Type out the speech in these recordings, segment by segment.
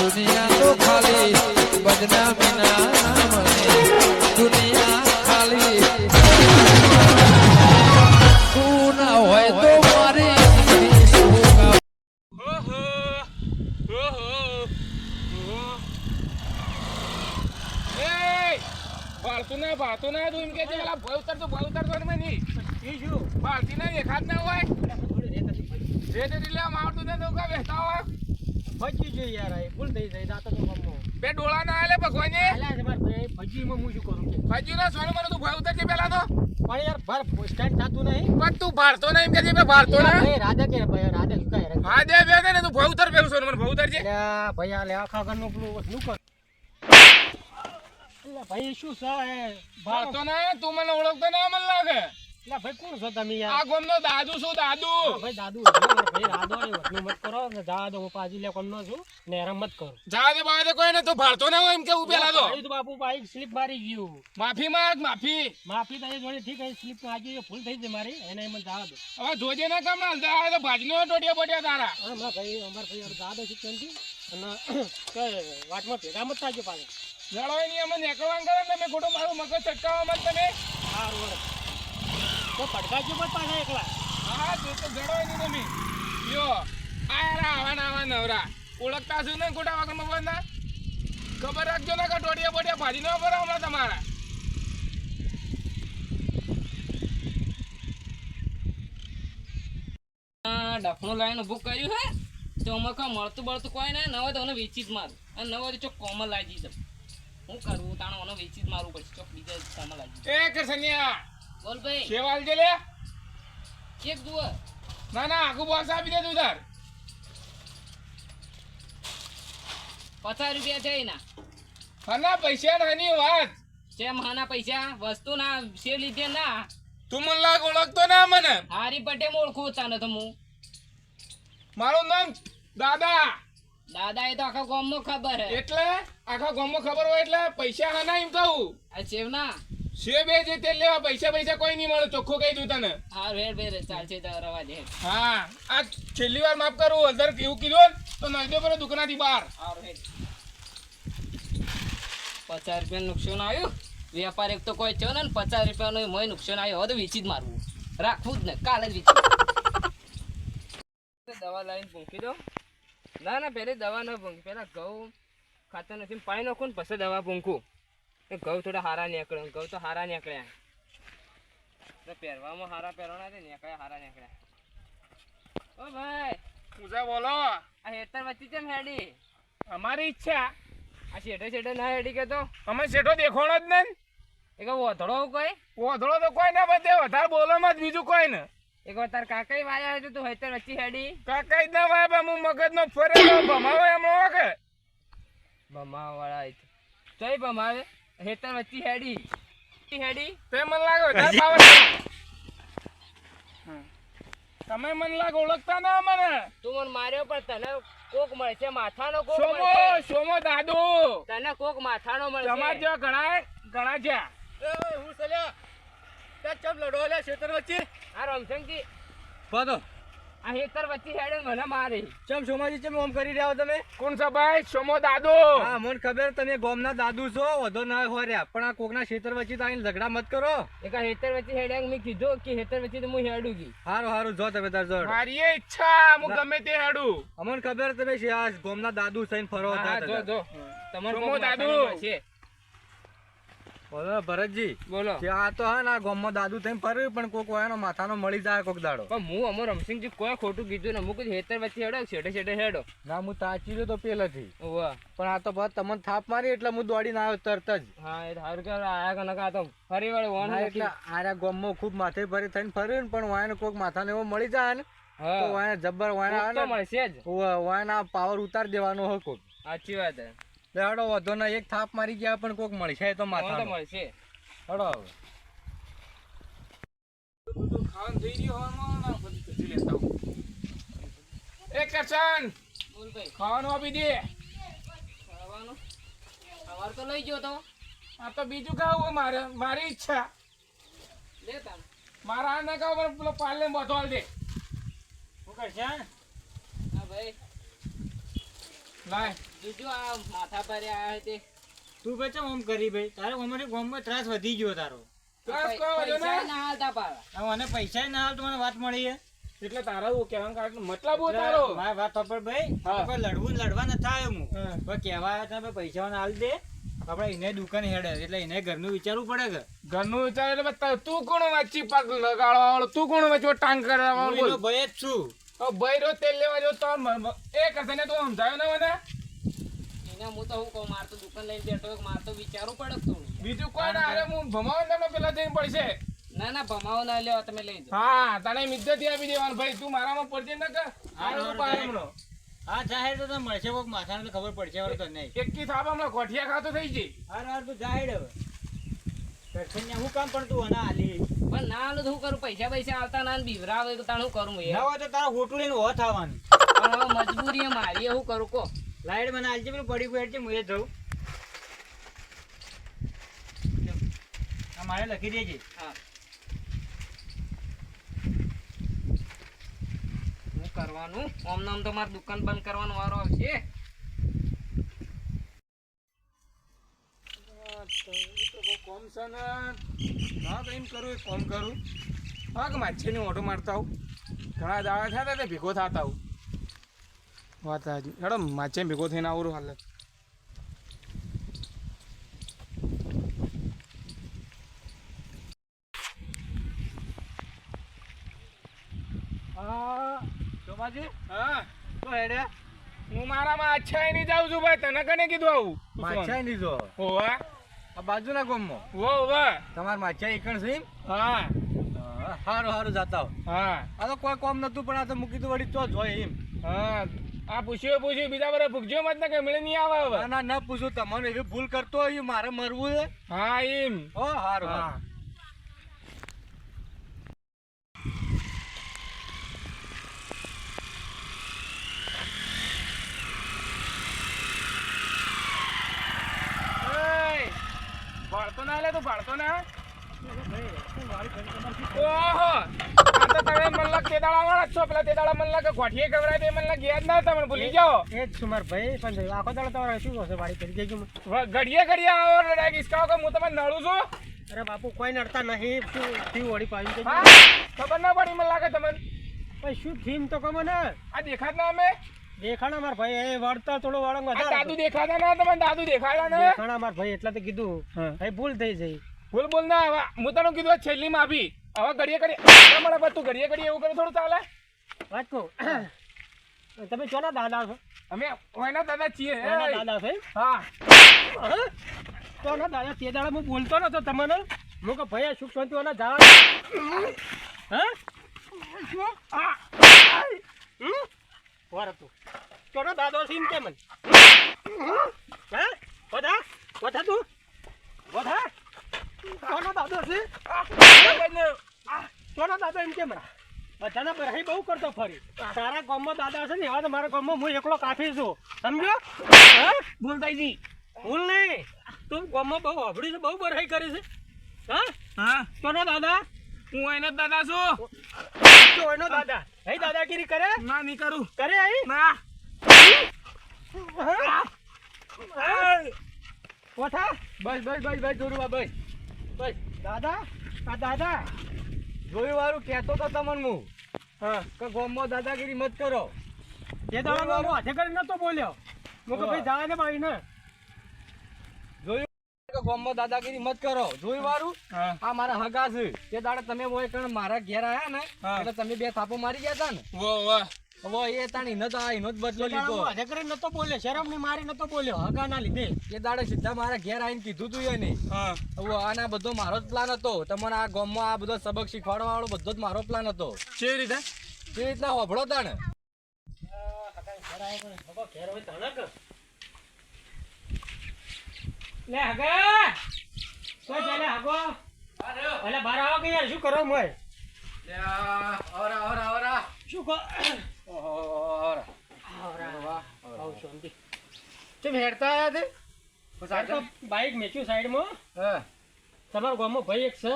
દુનિયા તો ખાલી બદનામી ના નામની દુનિયા ખાલી તું ના હોય તો મારી જિંદગી શું કામ ભાતું ના તું એમ કે પેલા ભય ઉતરતો મને ભાલતી ના દેખાત ના હોય રેત લેવા આવતું ને તો કા બેસતા હોય ભજી જો યાર આ ભૂલ થઈ જાય દાતો તો ગમો બે ડોળા ના આલે ભગવાને આલા છે માર ભજી માં હું શું કરું કે ભજી ના સોને મને તું ભય ઉતરજે પેલા તો પણ યાર ભર સ્ટેન્ડ થાતું નહીં પણ તું ભારતો ના એમ કે બે ભારતો ના એ રાધા કે ભાઈ રાધા શું કહે હા દે બે ને તું ભય ઉતર પેલું સોને મને ભય ઉતરજે અલ્યા ભાઈ આલે આખા ઘરનું પેલું શું કર અલ્યા ભાઈ શું છે ભારતો ના તું મને ઓળખતો ના મને લાગે અલ્યા ભાઈ કોણ છો તમે યાર આ ગોમનો દાદુ છું દાદુ ભાઈ દાદુ ભાઈ રાધો ને વટનું મત કરો ને દાદો હું પાજી લે કોણ છું ને હેરાન મત કરો જા દે બાય કોઈ ને તું ભારતો ના હોય એમ કેવું પેલા તો તો બાપુ ભાઈ સ્લીપ મારી ગયું માફી માંગ માફી તો એ જોડે ઠીક છે સ્લીપ મારી ગઈ ભૂલ થઈ જાય મારી એને એમ જવા દો હવે જોજે ના કામ ના હાલતા તો ભાજનો ટોટિયા બોટિયા તારા હા મારા ભાઈ અમાર ભાઈ દાદો છે કેમથી અને કે વાટમાં ભેગા મત થાજો પાછા જળવાય નહીં અમે નેકળવાન કરે ને મેં ખોટું મારું મગજ ચટકાવા મત તમે સારું તો પડકાજો મત પાછા એકલા હા તે તો જળવાય નહીં તમે યો આરા આવા નવરા ઓળખતા છું ને ખોટા વગર મગજ ના ખબર રાખજો ને કે ટોટિયા બોટિયા ભાજી ન કરો હમણાં તમારા ડફણું લાવીને બુક કર્યું હે તો અમે કા મળતું બળતું કોઈ ને નવા તો વેચી જ મારું અને નવા તો ચોક કોમલ લાગી દઉં હું કરવું તાણો મને વેચી જ મારું પછી ચોક બીજા કોમલ લાગી એ કરસનિયા બોલ ભાઈ સેવાલ જે લે એક જુઓ ના આગુ બોસ આપી દે તું તાર 50 રૂપિયા છે એના હના પૈસા નાની વાત છે મહાના પૈસા વસ્તુ ના સે લીધે ના તું મને લાગ ઓળખતો ના મને હારી પટે ઓળખું તાને તો હું મારું નામ દાદા દાદા એ તો આખા ગામમાં ખબર હે એટલે આખા ગામમાં ખબર હોય એટલે પૈસા હના એમ કહું આ સેવ ના સે બે જે તે લેવા પૈસા કોઈ નહીં મળે ચોખ્ખું કહી દઉં તને હા વેર ચાલશે તો રવા દે હા આ છેલ્લી વાર માફ કરું અધર એવું કીધું તો નજદો પર દુકાનાથી બહાર 50 રૂપિયા નુકસાન આવ્યું વેપાર એક તો કોઈ છે ને 50 રૂપિયાનું મોય નુકસાન આવ્યું હવે તો વેચી જ મારવું રાખવું જ ને કાલે જ વેચી દવા લાવીને ભૂંકી દો ના પહેલે દવા ન ભૂંકી પહેલા ઘઉં ખાતર નથી પાણી નાખું ને પછી દવા ભૂંકું એ ઘઉં થોડા હારા નીકળે ઘઉં તો હારા નીકળ્યા તો પહેરવામાં હારા પહેરવાના છે નીકળ્યા હારા નીકળ્યા ઓ ભાઈ પૂજા બોલો આ હેતર વચ્ચે કેમ હેડી અમારી ઈચ્છા આ શેઠે ના હેડી કે તો અમે શેઠો દેખોણો જ ને એક વધડો કોઈ ઓધળો તો કોઈ ના બધે વધારે બોલોમાં જ બીજું કોઈ ને એક વાર તાર કાકાઈ વાયા હોય તો તું હેતર વચ્ચે હેડી કાકા જ ના વાય હું મગજ નો ફરે ભમાવો એમ કે ભમાવા વાળા ચોઈ ભમાવે હેતર વચ્ચે હેડી તે મને લાગે વધારે પાવર તમે મને લાગે ઓળખતા ના મને તું મને માર્યો પણ તને કોક મળશે માથાનો કોક સોમો મળશે સોમો દાદુ તને કોક માથાનો મળશે તમાર જેવા ઘણા છે હું સલ્યા તે ચમ લડો લે ખેતર વચ્ચે આ રમસંગજી પાદો આ હેતર વચ્ચે હેડે મને મારી ચમ સોમાજી ચમ ઓમ કરી રહ્યા તમે કોણ છે ભાઈ સોમો દાદુ હા મને ખબર તમે ગોમના દાદુ છો વધો ના હોર્યા પણ આ કોકના ખેતર વચ્ચે તો આઈને ઝઘડા મત કરો એક આ હેતર વચ્ચે હેડ્યા મેં કીધું કે હેતર વચ્ચે તો હું હેડું ગઈ હારું જો તમે તાર જોડ મારી એ ઈચ્છા હું ગમે તે હેડું અમને ખબર તમે આ ગોમના દાદુ થઈને ફરો હા જો તમારો સોમો કોક દાદુ. માથાનો મળશે બોલો ભરતજી બોલો કે આ તો હા ના ગોમમાં દાદુ થઈને ફર્યું પણ કોક વાયનો માથાનો મળી જાય કોક દાડો પણ હું અમર રમસિંગજી કોઈ ખોટું કીધું ને હું કીધું હેતર વચ્ચે હેડો છેટે હેડો ના હું તાચી રહ્યો તો પેલેથી વાહ પણ આ તો બસ તમને થાપ મારી એટલે હું દોડીને આવ્યો તરત જ હા એ સારું કે આયા કે નકા તો ફરી વળે વણ ના, એટલે આરા ગોમમાં ખૂબ માથે ભરી થઈને ફર્યું ને પણ વાયનો કોક માથાને એવો મળી જાય ને તો વાયને જબ્બર વાયના તો મળશે જ વાયના પાવર ઉતાર દેવાનો હોય કોક સાચી વાત હે લેડો વધો ના એક થાપ મારી ગયા પણ કોક મળશે તો તો માથા મળશે હડો હવે બધું ખાવાનું થઈ ગયું હવામાં ના બધું ખસી લેતા હું. એ કરશન બોલ ભાઈ ખાવાનું આપી દે ખાવાનું સવાર તો લઈ ગયો તો આ તો બીજું ખાવું મારી ઈચ્છા લે તાન મારા આ ના ખાવ પેલો પાર્લે બધો હાલ દે શું કરશે હા ભાઈ લાય જોજો આ માથા પર આયા તે તું ભાઈ ચમ આમ કરી ભાઈ તારે અમારી ગામમાં ત્રાસ વધી ગયો તારો પૈસા ના હાલતા પાડે. હવે મને પૈસા ના હાલ તો મને વાત મળી છે એટલે તારા હું કહેવાનું કારણ મતલબ હું તારો મારી વાત તો પણ ભાઈ હા. કોઈ લડવા નથી આવ્યો હું હા. કોઈ કહેવા આવ્યો તમે પૈસા હાલ દે આપણે એને દુકાન હેડે એટલે એને ઘરનું વિચારવું પડે કે ઘરનું વિચાર એટલે બતા તું કોણ વાંચી પગ લગાડવા વાળો તું કોણ વચ્ચે ટાંગ કરવા હું વાળો એનો ભાઈ જ છું ભાઈ રો તેલ લેવા જો તો એ કરશે ને તું સમજાયો ને મને એને હું તો હું કહું મારે તો દુકાન લઈને બેઠો મારે તો વિચારવું પડે કે તું બીજું કોઈ ના અરે હું ભમાવવા પેલા જઈને પડશે ના ના ભમાવો ના લેવા તમે લઈ જાઓ. હા તને મિદ્દત આપી દેવાનું ભાઈ તું મારામાં પડજે ન કર આનો પાયમનો હા જાહેર તો તને મળશે કોક માથાને ખબર પડશે વળતો નહીં એકી થાપ હમણાં કોઠિયા ખાતો થઈ જઈ હાર તું જાહેર હવે કરશન્યા હું કામ પણ તું આના હાલી પણ ના હાલો તો શું કરું પૈસા આવતા ના ને બીવરાવે તો તાણ શું કરું હું ના હોય તો તારા હોટું લઈને હો થવાનું પણ હવે મજબૂરી એ મારી એ શું કરું કો લાઈટ મને હાલજે પેલું પડી ગયું છે મુએ જવું આ મારે લખી દેજે હા શું કરવાનું આમ નામ તો મારે દુકાન બંધ કરવાનો વારો આવશે કોમ છે ને હા તો એમ કરું એક કોમ કરું હા કે માછીને ઓટો મારતા આવું ઘણા દાડા થયા હતા ભેગો થતા આવું વાત હાજી હેડો માછે ભેગો થઈને આવું હાલ હા શોભાજી હા તો હેડે હું મારામાં અચ્છા નહીં જાઉં છું ભાઈ તને કને કીધું આવું માછાઈ લીધો હોવા આ બાજુના ગામમાં વો વાહ તમારે માછાઈ એકણ છે હા હારું હારું જાતા હો હા આ તો કોઈ કોમ નતું પણ આ તો મૂકી તો વળી તો જ હોય એમ હા આ પૂછ્યું બીજા બધા ભૂખજો મત ને કે મળે નહીં આવે હવે ના ના પૂછું તમને એવી ભૂલ કરતો હોય મારે મરવું છે હા એમ હો હારું હા હા ભાળતો ના લે તું ભાળતો ના ઓહો આ તો તમે મનલા તેદાળા વાળા છો પેલા તેદાળા મનલા કે ગોઠીએ ખવડાય તે મનલા ગયા જ ના તમે ભૂલી જાઓ એ જ સુમાર ભાઈ પણ આખો દાડો તમારે શું હશે વાડી કરી દેજો ઘડીએ આવો લડાઈ કિસકાઓ કે હું તમને નડું છું અરે બાપુ કોઈ નડતા નહીં શું વળી પાડી હા ખબર ના પડી મને લાગે તમને ભાઈ શું થીમ તો કમો ને આ દેખાત ના અમે દેખાણા માર ભાઈ એ વળતા થોડો વાળંગ આ દાદુ દેખાતા ના તમને દાદુ દેખાયા ને દેખાણા માર ભાઈ એટલે તો કીધું ભાઈ ભૂલ થઈ જઈ બોલ ના હવે હું તને કીધું આ છેલ્લી માફી હવે ઘડીએ મળે બસ તું ઘડીએ એવું કરે થોડું ચાલે વાત કહું તમે ચોના દાદા છો અમે ઓયના દાદા છીએ ચોના દાદા છે હા ચોના દાદા તે દાડા હું બોલતો નતો તમને હું કે ભાઈ સુખ શાંતિ વાળા જવા હા વાર તું ચોનો દાદો છે એમ કે મને હા બધા તું બધા ચોનો દાદો છે ચોનો દાદો એમ કે મને બધાના બરાઈ બહુ કરતો ફરી તારા ગામમાં દાદા છે ને એવા તો મારા ગામમાં હું એકલો કાફી છું સમજો હા ભૂલ થઈ ગઈ ભૂલ નહીં તું ગામમાં બહુ અભડી છે બહુ બરાઈ કરી છે હા ચોનો દાદા હું એનો દાદા છું તો એનો દાદા હે દાદાગીરી કરે ના નહીં કરું કરે આઈ ના કોઠા બસ જોરુવા બસ દાદા આ દાદા જોયું વાળું કહેતો તો તમને હું હા કે ગામમાં દાદાગીરી મત કરો એ દાડા હું હાથે કરી નતો બોલ્યો હું કે ભાઈ જા ને ભાઈ ને જોયું કે ગામમાં દાદાગીરી મત કરો જોયું વાળું આ મારા હગા છે તે દાડા તમે હોય કણ મારા ઘેર આયા ને એટલે તમે બે થાપો મારી ગયા હતા ને વાહ હવે એ તાણી ન તો એનો જ બદલો લીધો હાથે કરી નતો બોલ્યો શરમ ની મારી નતો બોલ્યો હગા ના લીધે એ દાડે સીધા મારા ઘેર આવીને કીધું તું એને હા હવે આના બધો મારો જ પ્લાન હતો તમને આ ગામમાં આ બધો સબક શીખવાડવા વાળો બધો જ મારો પ્લાન હતો કેવી રીતે કેવી રીતના હોભળો તાણે લે હગા કોઈ ચાલે હગો એટલે બહાર આવો કે યાર શું કરો મોય ઓરા શું કો કેમ હેડતા આયા તે બાઈક મેચ્યું સાઈડમાં તમારા ગામમાં ભાઈ એક છે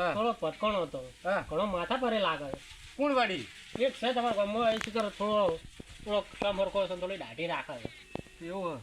થોડો પટકણો હતો ઘણો માથા પરે લાગે કોણ વાડી એક છે તમારા ગામમાં એ શું કરો થોડો કામ હરકો છે થોડી દાઢી રાખે છે એવું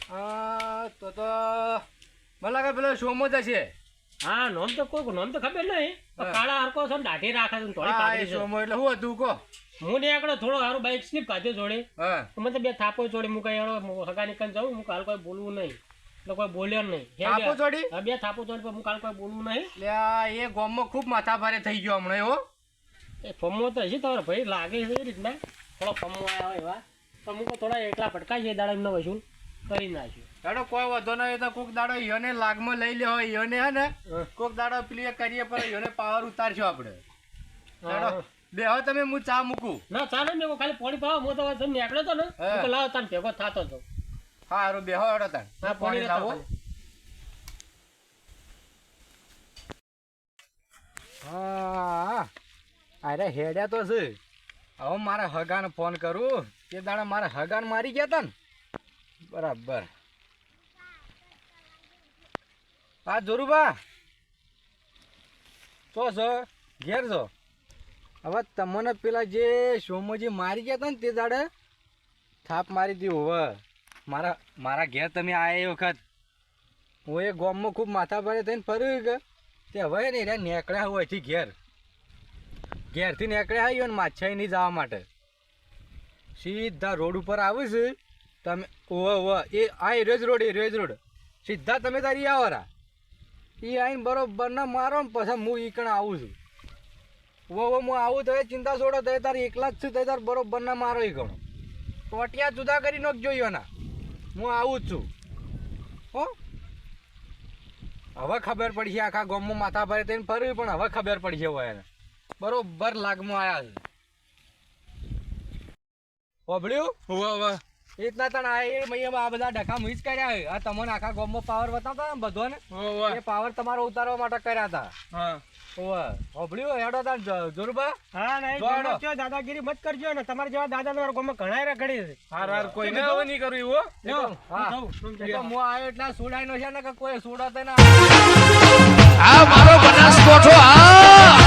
હા તો મને લાગે પેલો સોમો જ હશે. હા નામ તો કોઈ નામ તો ખબર નહીં પણ કાળા હરકો છે ને દાઢી રાખે છે ને થોડી હા એ પાતળી છે. સોમો એટલે શું હતું કહો. હું ને એકડો થોડો હારું બાઈક સ્લીપ કાઢ્યો જોડે હા મને તો બે થાપો જોડે હું કઈ હગા નીકળ જાઉં હું કાલ કોઈ બોલવું નહીં એટલે કોઈ બોલ્યો નહીં થાપો જોડી? હા બે થાપો જોડે પણ હું કાલ કોઈ બોલવું નહીં. લે આ એ ગામમાં ખૂબ માથા ભારે થઈ ગયો હમણાં એવો. એ ફમો તો હશે તમારે ભાઈ લાગે છે એ રીતના થોડો ફમો આવ્યા હોય એવા પણ હું થોડા એકલા ભટકાઈ જાય દાડા એમને વસૂલ કરી નાખ્યું. હેડો કોઈ વધો નહીં તો કોક દાડો ઈયોને લાગમાં લઈ લે હોય ઈયોને હે ને કોક દાડો પેલી કરીએ પર ઈયોને પાવર ઉતારશું આપણે. હેડો બેહો તમે હું ચા મૂકું. ના ચાલે મેં ખાલી પાણી પાવા હું તો તમે નીકળ્યો હતો ને હું તો લાવો તાને ભેગો થતો હતો. હા હારું બેહો હેડો તાણ. હા પાણી લાવો. હા અરે હેડ્યા તો છે. હવે મારા હગાને ફોન કરું. તે દાડા મારા હગાને મારી ગયા તા ને બરાબર. હા જોરુબા છો ઘેર છો. હવે તમને પેલા જે સોમોજી મારી ગયા હતા ને તે દાડે થાપ મારી હતી હવે મારા ઘેર તમે આયા એ વખત હું એ ગામમાં ખૂબ માથા ભારે થઈને ફર્યું કે તે હવે ને રે નીકળ્યા હોયથી ઘેરથી નીકળ્યા આવ્યો ને માછાઈ નહીં જવા માટે સીધા રોડ ઉપર આવું છે તમે. ઓહ એ આ એરિયો જ રોડ સીધા તમે તારી આવરા એ આવીને બરોબર ના મારો ને પછી હું ઈકણ આવું છું. હું આવું તો ચિંતા છોડો તો તારે એકલા જ છું તો તાર બરોબર ના મારો ઈકણો ટોટિયા જુદા કરી નો જોયો ના હું આવું જ છું. હો હવે ખબર પડશે આખા ગામમાં માથા ભારે થઈને ફર્યું પણ હવે ખબર પડશે હોય એને બરોબર લાગમાં આવ્યા છે. ઓભળ્યું હવે એ રીતના તને આ બધા ડખા મિસ કર્યા આ તમને આખા ગામમાં પાવર બતાવતા ને બધો ને એ પાવર તમારો ઉતારવા માટે કર્યા હતા. ઓભળ્યું હેડો તાર જોરુબા. હા નહીં દાદાગીરી મત કરજો ને તમારા જેવા દાદા તમારા ગામમાં ઘણા રખડી છે. હાર કોઈને હવે નહીં કરું એવું. હું આવ્યો એટલે સોડાઈ નો છે ને કે કોઈ સોડાતા ના. આ મારો બનાસકોઠો આ